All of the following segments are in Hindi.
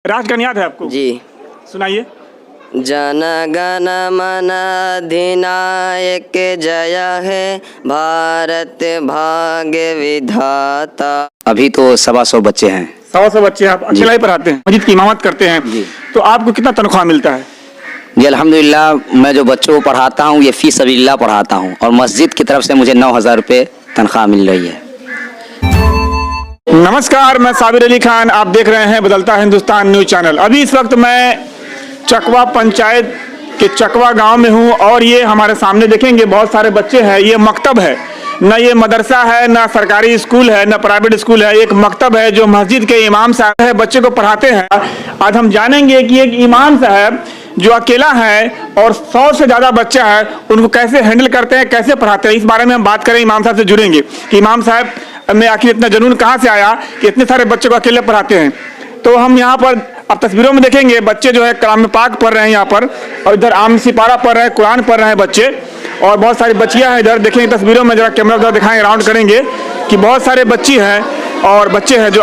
राष्ट्रगान याद है आपको? जी सुनाइए। जन गण मन अधिनायक जय है भारत भाग्य विधाता। अभी तो 125 बच्चे हैं। 125 बच्चे आप अकेला ही पढ़ाते हैं, मस्जिद की इमामत करते हैं जी। तो आपको कितना तनख्वाह मिलता है? जी अल्हम्दुलिल्लाह, मैं जो बच्चों को पढ़ाता हूँ ये फी सबीलिल्लाह पढ़ाता हूँ और मस्जिद की तरफ से मुझे 9,000 रुपये तनख्वाह मिल रही है। नमस्कार, मैं साबिर अली खान, आप देख रहे हैं बदलता हिंदुस्तान न्यूज चैनल। अभी इस वक्त मैं चकवा पंचायत के चकवा गांव में हूं और ये हमारे सामने देखेंगे बहुत सारे बच्चे हैं। ये मकतब है, न ये मदरसा है, न सरकारी स्कूल है, न प्राइवेट स्कूल है। एक मकतब है जो मस्जिद के इमाम साहब है, बच्चे को पढ़ाते हैं। आज हम जानेंगे कि एक इमाम साहब जो अकेला है और 100 से ज़्यादा बच्चा है, उनको कैसे हैंडल करते हैं, कैसे पढ़ाते हैं, इस बारे में हम बात करें। इमाम साहब से जुड़ेंगे कि इमाम साहब में आखिर इतना जुनून कहाँ से आया कि इतने सारे बच्चों को अकेले पढ़ाते हैं। तो हम यहाँ पर अब तस्वीरों में देखेंगे बच्चे जो है कलाम पाक पढ़ रहे हैं यहाँ पर, और इधर आम सिपारा पढ़ रहे हैं, कुरान पढ़ रहे हैं बच्चे, और बहुत सारी बच्चियाँ हैं इधर। देखेंगे तस्वीरों में, जरा कैमरा उधर दिखाएंगे, राउंड करेंगे कि बहुत सारे बच्ची हैं और बच्चे हैं जो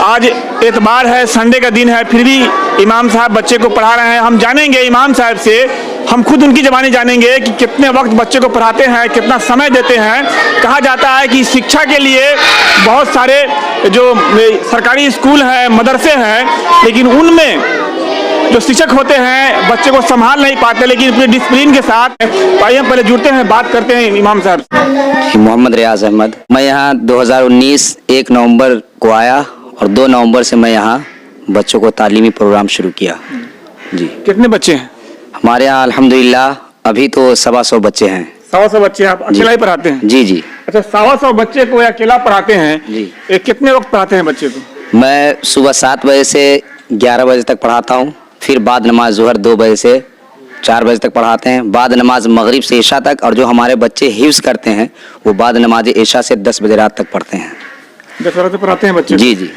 आज एतबार है, संडे का दिन है, फिर भी इमाम साहब बच्चे को पढ़ा रहे हैं। हम जानेंगे इमाम साहब से, हम खुद उनकी ज़बानी जानेंगे कि कितने वक्त बच्चे को पढ़ाते हैं, कितना समय देते हैं। कहा जाता है कि शिक्षा के लिए बहुत सारे जो सरकारी स्कूल हैं, मदरसे हैं, लेकिन उनमें जो शिक्षक होते हैं बच्चे को संभाल नहीं पाते, लेकिन अपने डिसिप्लिन के साथ। आइए हम पहले जुड़ते हैं, बात करते हैं इमाम साहब। मोहम्मद रियाज अहमद, मैं यहाँ 2019 1 नवंबर को आया और 2 नवंबर से मैं यहाँ बच्चों को तालीमी प्रोग्राम शुरू किया। जी। कितने बच्चे हैं हमारे यहाँ? अल्हम्दुलिल्लाह अभी तो 125 बच्चे हैं। 100 बच्चे आप अकेला ही पढ़ाते हैं? जी जी। अच्छा, 100 बच्चे को अकेला पढ़ाते हैं जी। कितने वक्त पढ़ाते हैं बच्चे को? मैं सुबह 7 बजे से 11 बजे तक पढ़ाता हूँ, फिर बाद नमाज ज़ोहर 2 बजे से 4 बजे तक पढ़ाते हैं, बाद नमाज मगरिब से इशा तक, और जो हमारे बच्चे हिफ्ज़ करते हैं वो बाद नमाज इशा से 10 बजे रात तक पढ़ते हैं। 10 बजे पढ़ाते हैं बच्चे? जी जी।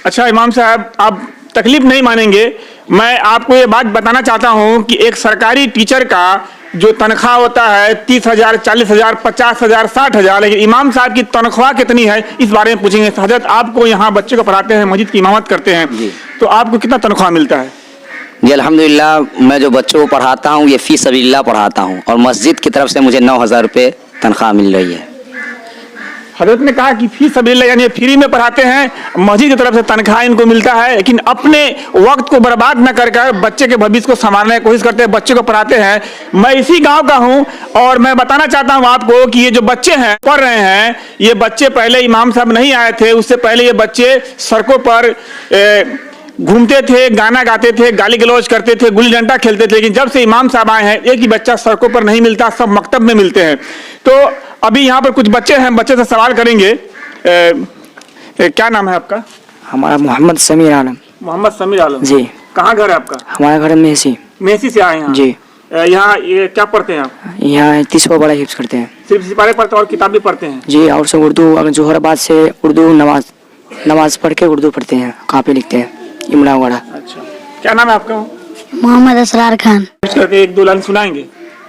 अच्छा इमाम साहब, आप तकलीफ नहीं मानेंगे, मैं आपको ये बात बताना चाहता हूँ कि एक सरकारी टीचर का जो तनख्वाह होता है 30,000, 40,000, 50,000, 60,000, लेकिन इमाम साहब की तनख्वाह कितनी है इस बारे में पूछेंगे। हजरत, आपको यहाँ बच्चे को पढ़ाते हैं, मस्जिद की इमामत करते हैं, तो आपको कितना तनख्वाह मिलता है? जी अल्हम्दुलिल्लाह, मैं जो बच्चों को पढ़ाता हूँ ये फी सबीलिल्लाह पढ़ाता हूँ और मस्जिद की तरफ से मुझे 9,000 रुपये तनख्वाह मिल रही है। हजरत ने कहा कि फी सबीलिल्लाह यानी फ्री में पढ़ाते हैं, मस्जिद की तरफ से तनख्वाह इनको मिलता है, लेकिन अपने वक्त को बर्बाद न कर बच्चे के भविष्य को संभालने की कोशिश करते हैं, बच्चे को पढ़ाते हैं। मैं इसी गांव का हूं और मैं बताना चाहता हूं आपको कि ये जो बच्चे हैं पढ़ रहे हैं, ये बच्चे पहले इमाम साहब नहीं आए थे, उससे पहले ये बच्चे सड़कों पर घूमते थे, गाना गाते थे, गाली गलौज करते थे, गुल्ली डंडा खेलते थे। लेकिन जब से इमाम साहब आए हैं, एक ही बच्चा सड़कों पर नहीं मिलता, सब मकतब में मिलते हैं। तो अभी यहाँ पर कुछ बच्चे हैं, बच्चे से सवाल करेंगे। क्या नाम है आपका? हमारा मोहम्मद समीर आलम। मोहम्मद समीर आलम जी। कहाँ घर है आपका? हमारा घर मेहसी। मेहसी से आए हैं जी। यहाँ ये क्या पढ़ते हैं आप? यहाँ 30 को बड़ा हिफ्ज करते हैं। सिर्फ सिपारे पढ़ते हैं और किताब भी पढ़ते हैं? जी, और सब उर्दू, अगर जोहराबाद से उर्दू नमाज पढ़ के उर्दू पढ़ते हैं, कापी लिखते हैं, इमला वगैरह। अच्छा, क्या नाम है आपका? मोहम्मद असरार खान। एक दो लाइन सुनाएंगे?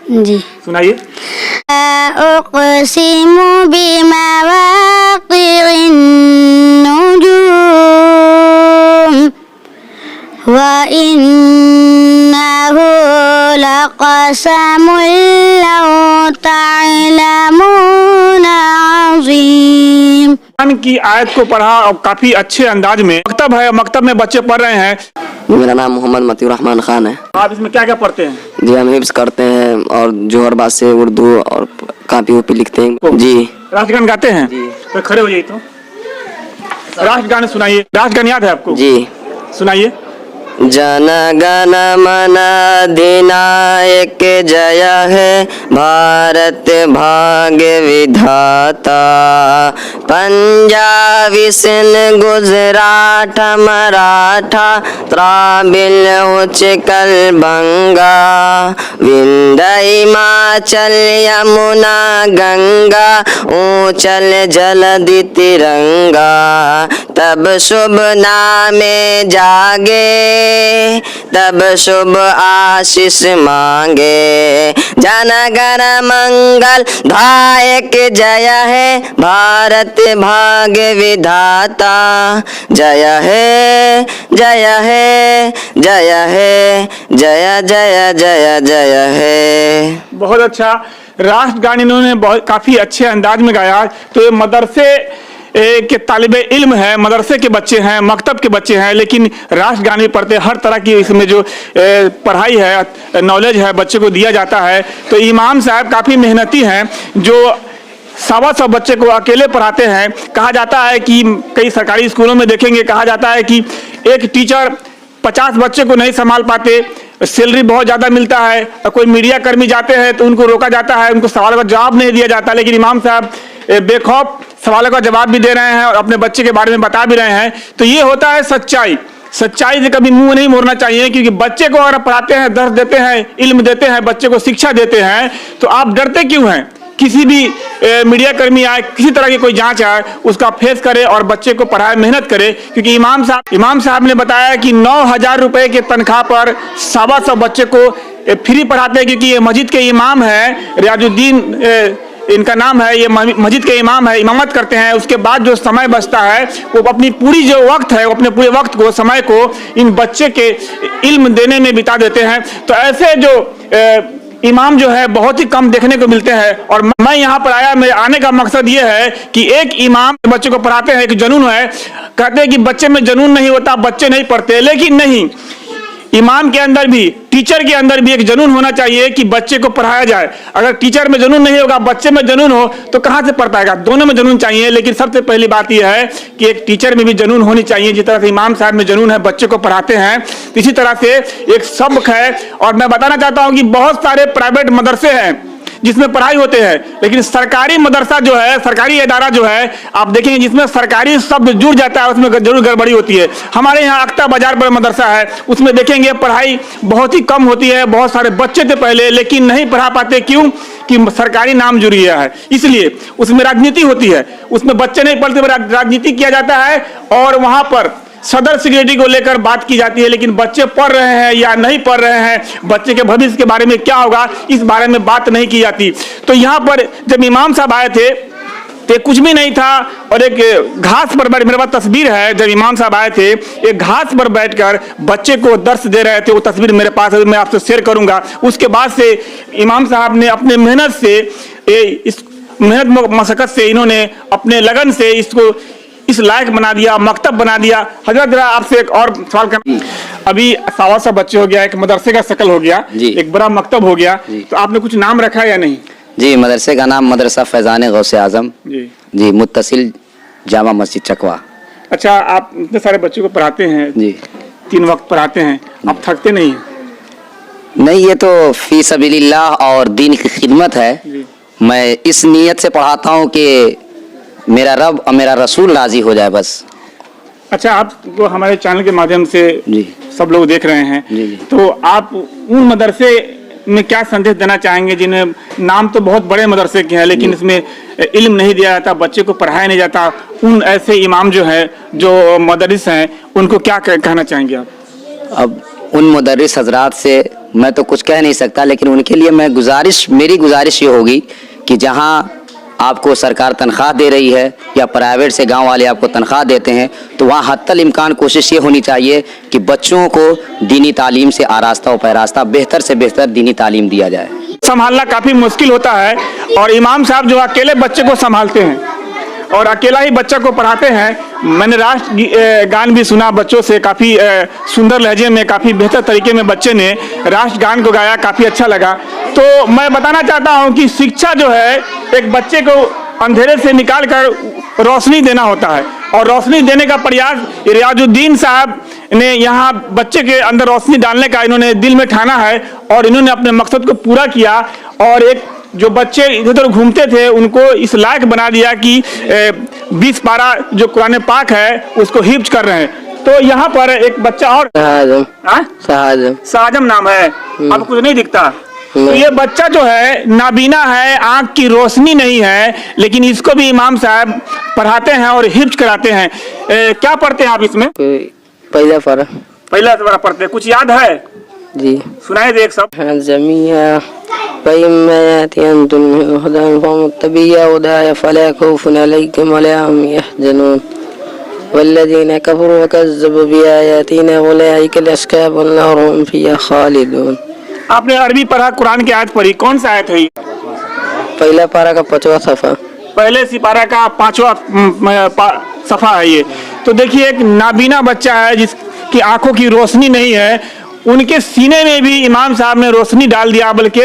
जी, सुनाइए। उक़सिमु बिमवाक़िअन नुजूम व इन्नहु लक़समुन लौ तअलमून अज़ीम। की आयत को पढ़ा और काफी अच्छे अंदाज में। मकतब है, मकतब में बच्चे पढ़ रहे हैं। मेरा नाम मोहम्मद मतीउर रहमान खान है। आप इसमें क्या क्या पढ़ते हैं? जी, हम हिफ्ज़ करते हैं और जोहरबाद से उर्दू और कापी उपी लिखते हैं। जी। राष्ट्रगान गाते हैं? जी। तो खड़े हो जाइए, तो राष्ट्रगान सुनाइए। राष्ट्रगान याद है आपको? जी। सुनाइए। जन गण मन अधिनायक जय है भारत भाग्य विधाता। पंजाब सिंध गुजरात मराठा द्राविड़ उत्कल बंगा विंध्य हिमाचल यमुना गंगा ऊंचल जलधि तिरंगा। तब शुभ नामे जागे तब शुभ आशीष मांगे। जन गण मंगल धायक जय है, भारत भाग्य विधाता जय है, जय है, जय है, जय जय जय जय है। बहुत अच्छा राष्ट्रगान इन्होंने बहुत काफी अच्छे अंदाज में गाया। तो ये मदरसे के तालिबे इल्म है, मदरसे के बच्चे हैं, मकतब के बच्चे हैं, लेकिन राष्ट्रगान भी पढ़ते, हर तरह की इसमें जो पढ़ाई है, नॉलेज है, बच्चे को दिया जाता है। तो इमाम साहब काफ़ी मेहनती हैं, जो 125 बच्चे को अकेले पढ़ाते हैं। कहा जाता है कि कई सरकारी स्कूलों में देखेंगे, कहा जाता है कि एक टीचर 50 बच्चे को नहीं संभाल पाते, सैलरी बहुत ज़्यादा मिलता है। कोई मीडिया कर्मी जाते हैं तो उनको रोका जाता है, उनको सवालों का जवाब नहीं दिया जाता, लेकिन इमाम साहब बेखौफ सवालों का जवाब भी दे रहे हैं और अपने बच्चे के बारे में बता भी रहे हैं। तो ये होता है सच्चाई। सच्चाई से कभी मुंह नहीं मोड़ना चाहिए, क्योंकि बच्चे को अगर पढ़ाते हैं, दर्स देते हैं, इल्म देते हैं, बच्चे को शिक्षा देते हैं, तो आप डरते क्यों हैं? किसी भी मीडिया कर्मी आए, किसी तरह की कोई जांच आए, उसका फेस करे और बच्चे को पढ़ाए, मेहनत करे। क्योंकि इमाम साहब ने बताया कि 9,000 रुपए के तनख्वाह पर 125 बच्चे को फ्री पढ़ाते हैं, क्योंकि ये मस्जिद के इमाम है, रियाजुद्दीन इनका नाम है, ये मस्जिद के इमाम है, इमामत करते हैं। उसके बाद जो समय बचता है वो अपनी पूरी जो वक्त है, वो अपने पूरे वक्त को, समय को इन बच्चे के इल्म देने में बिता देते हैं। तो ऐसे जो इमाम जो है बहुत ही कम देखने को मिलते हैं। और मैं यहाँ पर आया, मेरे आने का मकसद ये है कि एक इमाम बच्चे को पढ़ाते हैं, एक जुनून है। कहते हैं कि बच्चे में जुनून नहीं होता, बच्चे नहीं पढ़ते, लेकिन नहीं, इमाम के अंदर भी, टीचर के अंदर भी एक जुनून होना चाहिए कि बच्चे को पढ़ाया जाए। अगर टीचर में जुनून नहीं होगा, बच्चे में जुनून हो, तो कहाँ से पढ़ पाएगा? दोनों में जुनून चाहिए। लेकिन सबसे पहली बात यह है कि एक टीचर में भी जुनून होनी चाहिए। जिस तरह से इमाम साहब में जुनून है, बच्चे को पढ़ाते हैं, तो इसी तरह से एक सबक है। और मैं बताना चाहता हूँ कि बहुत सारे प्राइवेट मदरसे हैं जिसमें पढ़ाई होते हैं, लेकिन सरकारी मदरसा जो है, सरकारी इदारा जो है, आप देखेंगे जिसमें सरकारी शब्द जुड़ जाता है, उसमें जरूर गड़बड़ी होती है। हमारे यहाँ अख्ता बाजार पर मदरसा है, उसमें देखेंगे पढ़ाई बहुत ही कम होती है। बहुत सारे बच्चे थे पहले, लेकिन नहीं पढ़ा पाते। क्यों? कि सरकारी नाम जुड़ गया है, इसलिए। उसमें राजनीति होती है, उसमें बच्चे नहीं पढ़ते, राजनीति किया जाता है और वहां पर सदर सिक्योरिटी को लेकर बात की जाती है। लेकिन बच्चे पढ़ रहे हैं या नहीं पढ़ रहे हैं, बच्चे के भविष्य के बारे में क्या होगा, इस बारे में बात नहीं की जाती। तो यहाँ पर जब इमाम साहब आए थे तो कुछ भी नहीं था, और एक घास पर बैठ, मेरे पास तस्वीर है, जब इमाम साहब आए थे एक घास पर बैठकर बच्चे को दर्स दे रहे थे। वो तस्वीर मेरे पास है, मैं आपसे शेयर करूंगा। उसके बाद से इमाम साहब ने अपने मेहनत से, इस मेहनत मशक्कत से, इन्होंने अपने लगन से इसको इस लायक बना दिया, मकतब बना दिया। हजरत जरा आपसे एक और सवाल कर, अभी 125 बच्चे हो गया, एक मदरसे का शक्ल हो गया, एक बड़ा मकतब हो गया, तो आपने कुछ नाम रखा है या नहीं? जी, मदरसे का नाम मदरसा फैजान गौसे आजम जी, मुत्तसिल जामा मस्जिद चकवा। अच्छा, आप इतने सारे बच्चों को पढ़ाते हैं जी, 3 वक्त पढ़ाते हैं, आप थकते नहीं? नहीं, ये तो फी सबीलिल्लाह और दीन की खिदमत है। मैं इस नीयत से पढ़ाता हूँ कि मेरा रब और मेरा रसूल राजी हो जाए, बस। अच्छा, आपको हमारे चैनल के माध्यम से जी सब लोग देख रहे हैं, तो आप उन मदरसे में क्या संदेश देना चाहेंगे जिन्हें, नाम तो बहुत बड़े मदरसे के हैं, लेकिन इसमें इल्म नहीं दिया जाता, बच्चे को पढ़ाया नहीं जाता, उन ऐसे इमाम जो है, जो मदरिस हैं, उनको क्या कहना चाहेंगे आप? अब उन मुदर्रिस हजरात से मैं तो कुछ कह नहीं सकता, लेकिन उनके लिए मेरी गुजारिश ये होगी कि जहाँ आपको सरकार तनख्वाह दे रही है या प्राइवेट से गांव वाले आपको तनख्वाह देते हैं, तो वहाँ हत्तल इम्कान कोशिश ये होनी चाहिए कि बच्चों को दीनी तालीम से आरास्ता व पैरास्ता, बेहतर से बेहतर दीनी तालीम दिया जाए। संभालना काफ़ी मुश्किल होता है, और इमाम साहब जो अकेले बच्चे को संभालते हैं और अकेला ही बच्चा को पढ़ाते हैं। मैंने राष्ट्रगान भी सुना बच्चों से, काफ़ी सुंदर लहजे में, काफ़ी बेहतर तरीके में बच्चे ने राष्ट्रगान को गाया, काफ़ी अच्छा लगा। तो मैं बताना चाहता हूं कि शिक्षा जो है, एक बच्चे को अंधेरे से निकाल कर रोशनी देना होता है, और रोशनी देने का प्रयास रियाजुद्दीन साहब ने यहाँ बच्चे के अंदर रोशनी डालने का इन्होंने दिल में ठाना है, और इन्होंने अपने मकसद को पूरा किया। और एक जो बच्चे इधर घूमते थे उनको इस लायक बना दिया कि 20 पारा जो कुरान पाक है उसको हिफ्ज कर रहे हैं। तो यहाँ पर एक बच्चा और, शाहजम नाम है, आपको कुछ नहीं दिखता? तो ये बच्चा जो है नाबीना है, आंख की रोशनी नहीं है, लेकिन इसको भी इमाम साहब पढ़ाते हैं और हिफ्ज कराते हैं। क्या पढ़ते हैं आप इसमें? पहला पारा। पहला से पढ़ते हैं, कुछ याद है? जी सुनाए दे एक सब। जमिया उदाय फला खौफुन अलैहिम वला हुम यहज़नून वल्लज़ीना कफ़रू वकज़्ज़बू बिआयातिना उलाइका अस्हाबुन नार हुम फ़ीहा खालिदून। आपने अरबी पढ़ा, कुरान की आयत पढ़ी, कौन सा आयत है ये? पहला पारा का 5वां सफ़ा। पहले सिपारा का 5वां सफा है ये। तो देखिए एक नाबीना बच्चा है जिसकी आंखों की रोशनी नहीं है, उनके सीने में भी इमाम साहब ने रोशनी डाल दिया, बल्कि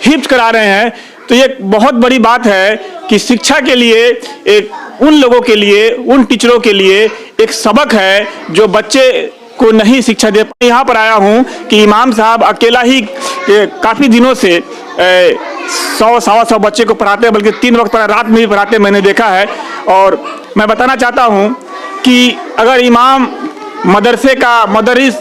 हिफ्ज करा रहे हैं। तो ये बहुत बड़ी बात है कि शिक्षा के लिए एक उन लोगों के लिए, उन टीचरों के लिए एक सबक है जो बच्चे को नहीं शिक्षा दे। यहाँ पर आया हूँ कि इमाम साहब अकेला ही काफ़ी दिनों से 100-125 बच्चे को पढ़ाते हैं, बल्कि 3 वक्त रात में भी पढ़ाते मैंने देखा है। और मैं बताना चाहता हूँ कि अगर इमाम मदरसे का मदरिस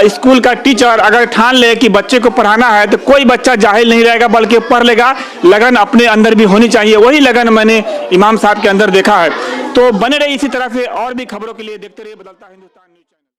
स्कूल का टीचर अगर ठान ले कि बच्चे को पढ़ाना है तो कोई बच्चा जाहिल नहीं रहेगा, बल्कि पढ़ लेगा। लगन अपने अंदर भी होनी चाहिए, वही लगन मैंने इमाम साहब के अंदर देखा है। तो बने रहिए इसी तरह से और भी खबरों के लिए देखते रहिए बदलता हिंदुस्तान न्यूज़ चैनल।